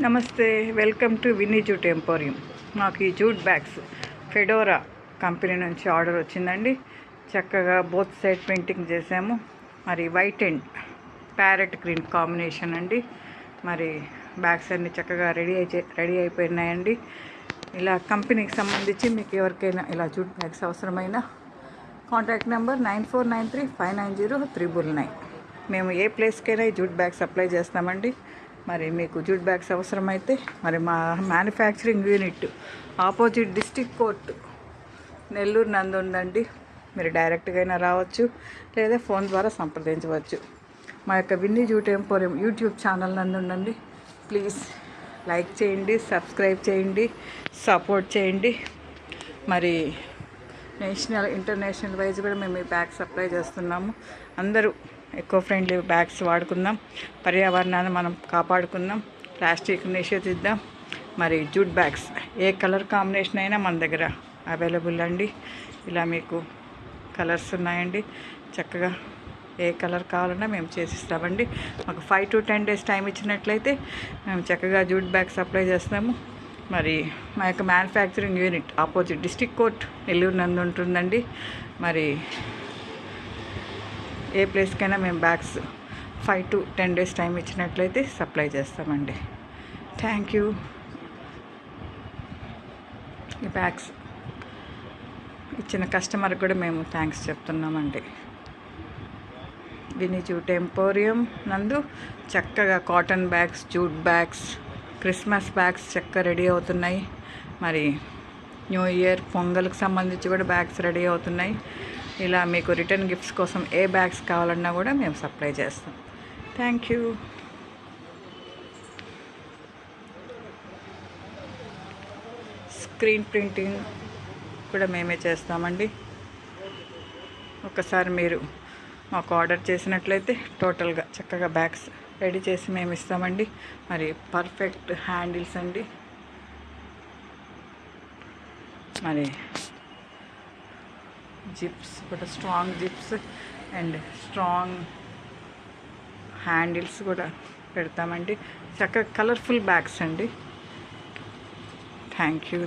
నమస్తే, welcome to Winnie jute emporium. మాకు ఈ జూట్ బ్యాగ్స్ ఫెడోరా కంపెనీ నుంచి ఆర్డర్ వచ్చిందండి. చక్కగా బోత్ సైడ్ పెయింటింగ్ చేసాము. మరి white and parrot green combination అండి. మరి బ్యాగ్స్ అన్నీ చక్కగా రెడీ అయిపోయినాయండి. ఇలా కంపెనీకి సంబంధించి మీకు ఎవరికైనా ఇలా జూట్ బ్యాగ్స్ అవసరమైనా కాంటాక్ట్ నెంబర్ 9493590399. మేము ఏ ప్లేస్కైనా ఈ జూట్ బ్యాగ్ సప్లై చేస్తామండి. మరి మీకు జూట్ బ్యాగ్స్ అవసరమైతే మరి మా manufacturing unit opposite district court Nellore నందు ఉందండి. మీరు డైరెక్ట్గా అయినా రావచ్చు, లేదా ఫోన్ ద్వారా సంప్రదించవచ్చు. మా యొక్క Winnie jute emporium YouTube channel నందు ఉండండి. ప్లీజ్ లైక్ చేయండి, సబ్స్క్రైబ్ చేయండి, సపోర్ట్ చేయండి. మరి నేషనల్ ఇంటర్నేషనల్ వైజ్ కూడా మేము ఈ బ్యాగ్ సప్లై చేస్తున్నాము. అందరూ ఎకో ఫ్రెండ్లీ బ్యాగ్స్ వాడుకుందాం, పర్యావరణాన్ని మనం కాపాడుకుందాం, ప్లాస్టిక్ నిషేధిద్దాం. మరి జూట్ బ్యాగ్స్ ఏ కలర్ కాంబినేషన్ అయినా మన దగ్గర అవైలబుల్ అండి. ఇలా మీకు కలర్స్ ఉన్నాయండి. చక్కగా ఏ కలర్ కావాలన్నా మేము చేసిస్తామండి. మాకు 5 to 10 days టైం ఇచ్చినట్లయితే మేము చక్కగా జూట్ బ్యాగ్ సప్లై చేస్తాము. మరి మా యొక్క manufacturing unit opposite district court Nellore నందు ఉంటుందండి. మరి ఏ ప్లేస్కైనా మేము బ్యాగ్స్ 5 to 10 days టైం ఇచ్చినట్లయితే సప్లై చేస్తామండి. Thank you. ఈ బ్యాగ్స్ ఇచ్చిన కస్టమర్కి కూడా మేము థ్యాంక్స్ చెప్తున్నామండి. విన్నీ జూట్ ఎంపోరియం నందు చక్కగా cotton bags, jute bags, Christmas bags చక్కగా రెడీ అవుతున్నాయి. మరి న్యూ ఇయర్, పొంగల్కి సంబంధించి కూడా బ్యాగ్స్ రెడీ అవుతున్నాయి. ఇలా మీకు రిటర్న్ గిఫ్ట్స్ కోసం ఏ బ్యాగ్స్ కావాలన్నా కూడా మేము సప్లై చేస్తాం. Thank you. స్క్రీన్ ప్రింటింగ్ కూడా మేమే చేస్తామండి. ఒకసారి మీరు మాకు ఆర్డర్ చేసినట్లయితే టోటల్గా చక్కగా బ్యాగ్స్ రెడీ చేసి మేము ఇస్తామండి. మరి పర్ఫెక్ట్ హ్యాండిల్స్ అండి. మరి జిప్స్ కూడా strong zips and strong handles కూడా పెడతామండి. చక్కగా కలర్ఫుల్ బ్యాగ్స్ అండి. Thank you.